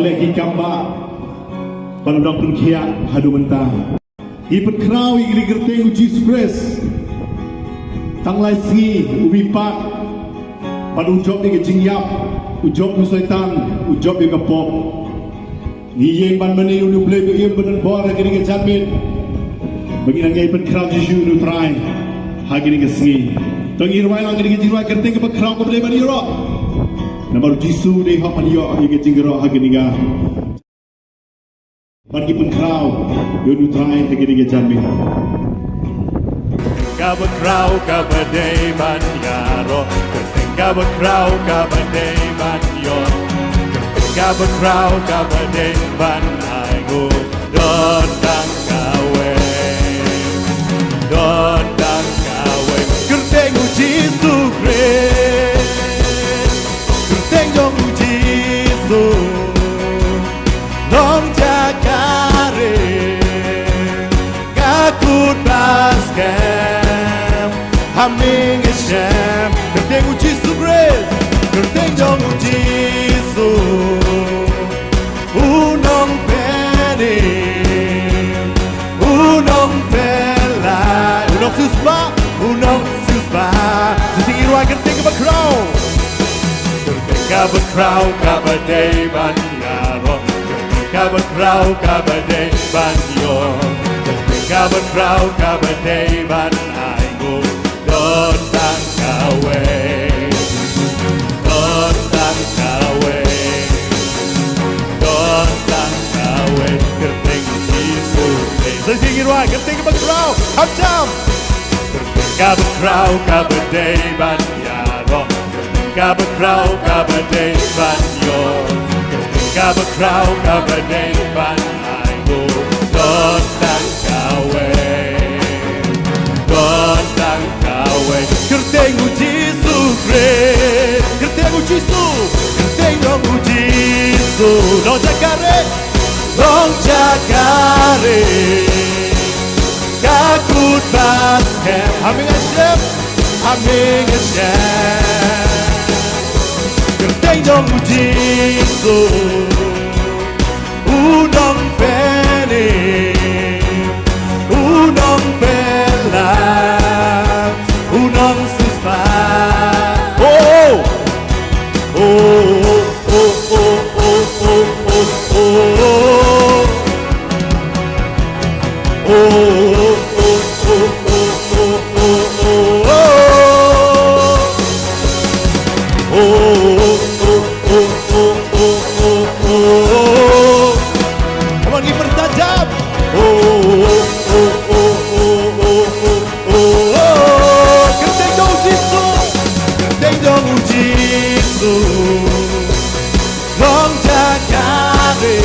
Lagi gambar pada pengkiat hadu mentah. Ipat kerau igli gerteng uji spres. Tanglai singi ubi pak pada ujob ni kejingyap, ujob musaitan, ujob ni kapop. Ni yang ban mani unu boleh beriam benar bor lagi ni kejamit. Bagi nangai ipat kerau jisu unu try hagi ni kesingi. Tangi ruai lagi ni kejirwai gerteng ipat kerau kau boleh bani roh. Nama jisu ni hak mani yo yang kejinggero hagi ni ga. Bagi penkrau, unu try hagi ni kejamit. Kabakrau kabadai banyaro, kabakrau kabadai banyo, kabakrau kabadai banaigo, dodang kawe, kerteng uji sukre, kerteng dong uji su, long jakare, kakut basket. Haming Hashem, kerteng uji sukres, kerteng jong uji su, unong peni, unong pela, unong suspa, setinggi ruang kerteng kabakrau, kerteng kabakrau kabadai banyaro, kerteng kabakrau kabadai banyo, kerteng kabakrau kabadai banaigo. Dotang kawe, kerteng jisu. Setinggi ruang kerteng kabakrau, hamjam. Kerteng kabakrau kabadai banyaro, kerteng kabakrau kabadai banyo, kerteng kabakrau kabadai banaigo. Dotang kawe, dotang kawe. Kerteng uji sukre, kerteng uji su, kerteng dong uji su. Long jakare, kakut basket. Haming Hashem, haming Hashem. Kerteng dong uji su, unong peni, unong pela. Unong suspa, oh, oh, oh, oh, oh, oh, oh, oh, come on, keep it tajam. Long jakare,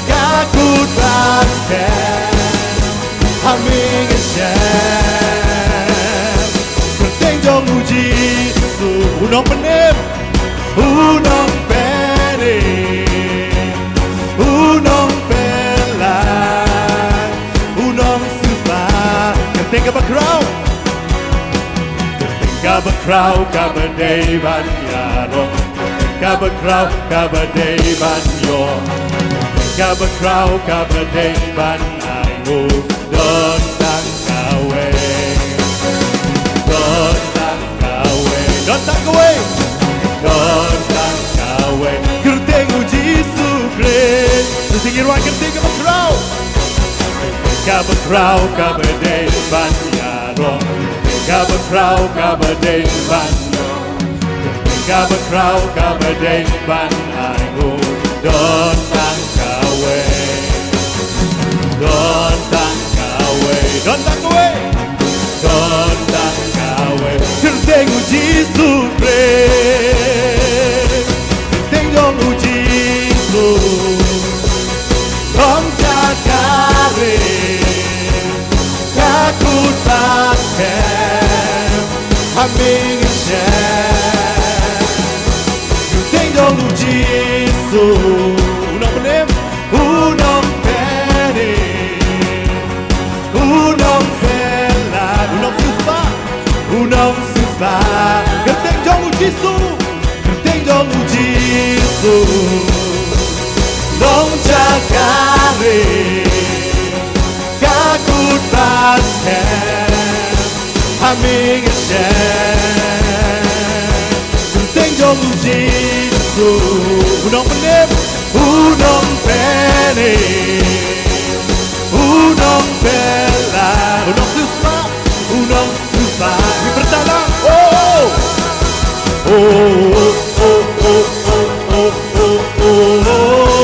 kakut basket, haming Hashem. Kerteng dong uji su, unong penem, unong pene, unong pelan, unong suspa. Kerteng kabakrau, kabakrau kabadai banyaro, kabakrau kabadai banyo, kabakrau kabadai banaigo. Dotang kawe, dotang kawe, dotang kawe, dotang kawe. Kerteng uji sukre, setinggi ruang kerteng kabakrau, kabakrau kabadai banyaro. Kabakrau kabadai banyo, kabakrau kabadai banaigo. Dotang kawe, dotang kawe, dotang kawe, dotang kawe. Kerteng uji sukre, kerteng dong uji su, long jakare, kakut basket, haming Hashem. Kerteng dong uji su, unong penem, unong peni, unong pela, unong suspa, unong suspa. Kerteng dong uji su, kerteng dong uji su. Kakut basket Aming asyan Genteng dong Jisu Unong penim Unong penim Unong bela Unong susah Unong susah Ini bertalang Oh Oh Oh Oh Oh Oh Oh Oh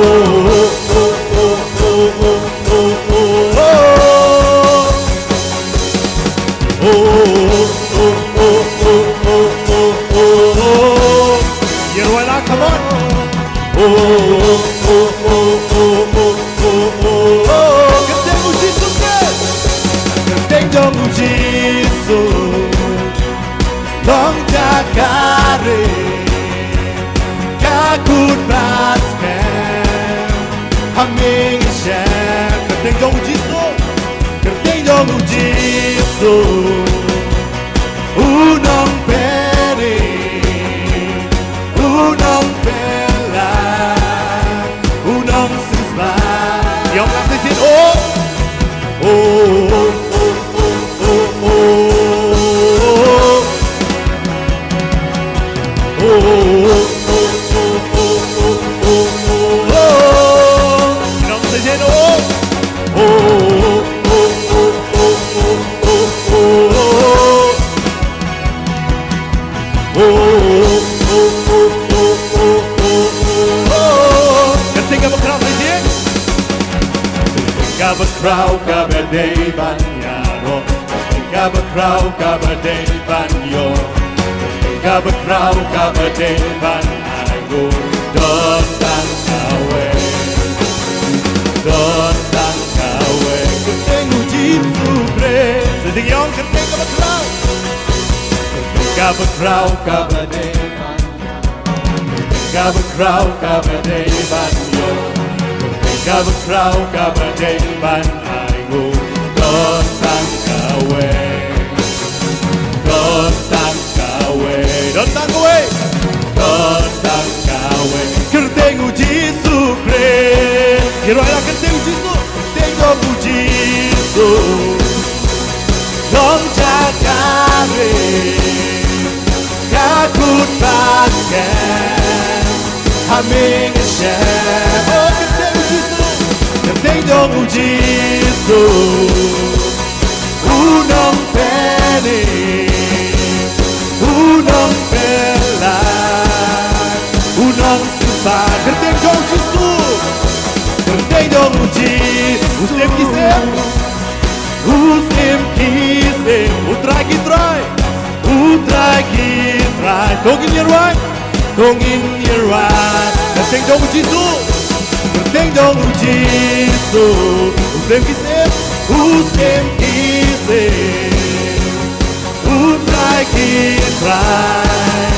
Oh Come on! Genteng uji sukses, genteng dong uji su, dong jakare, kakut basket, haming chef, genteng dong uji su, genteng dong uji su, unong peri, unong bela, unong susah. Yang nak disini oh, oh, oh, oh, oh, oh, oh. Yang disini oh, oh, oh, oh, oh, oh. Ketika berkerap di sini, ketika berkerau kabadai banyaro, ketika berkerau kabadai banyo, ketika berkerau kabadai banago, dotang kawe, dotang kawe, keteng uji sukre, sediyong ketika berkerau, ketika berkerau kabadai Kabakrau kabadai banyo Kabakrau kabadai banaigo Dotang kawe Dotang kawe Dotang kawe Dotang kawe Kerteng uji sukre Kiroy lah kerteng uji su Kerteng dong uji su Dong jakare Kakut basket Aming chef Oh genteng uji su Genteng dong uji su Unong peni Unong bela Unong susah Genteng dong uji su Genteng dong uji Muslim kisem Muslim kisem Utrai kitrai Utrai kitrai Togin yerwai Tongin yerwai Genteng dong uji su Genteng dong uji su Muslim kisem Muslim kisem Utrai kitrai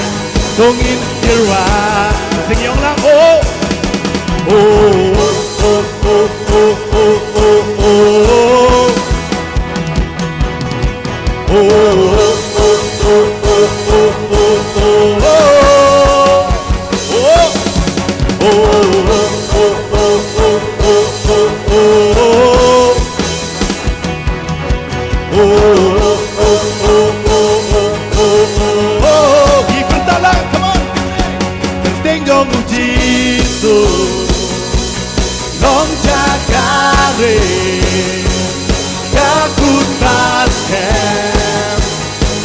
Tongin yerwai Genteng yang lang oh Oh oh oh oh oh oh oh Oh oh Long jakare Kakut basket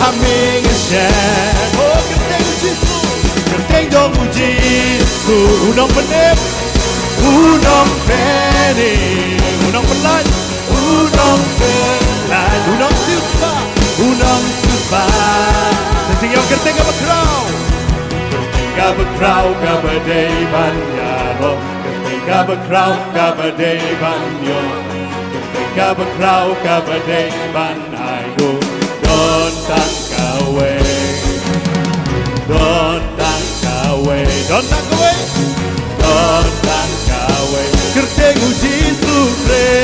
Aming chef Oh genteng uji su Genteng dong uji su Unong penim Unong peni Unong pelaj Unong pelaj Unong susah Unong susah Sesingyo genteng apa kerau Genteng apa kerau kabadai banyaro Genteng apa kerau kabadai banyo Genteng apa kerau kabadai banaigo Dontang kawe Dontang kawe Dontang kawe Dontang kawe Kerteng uji sukre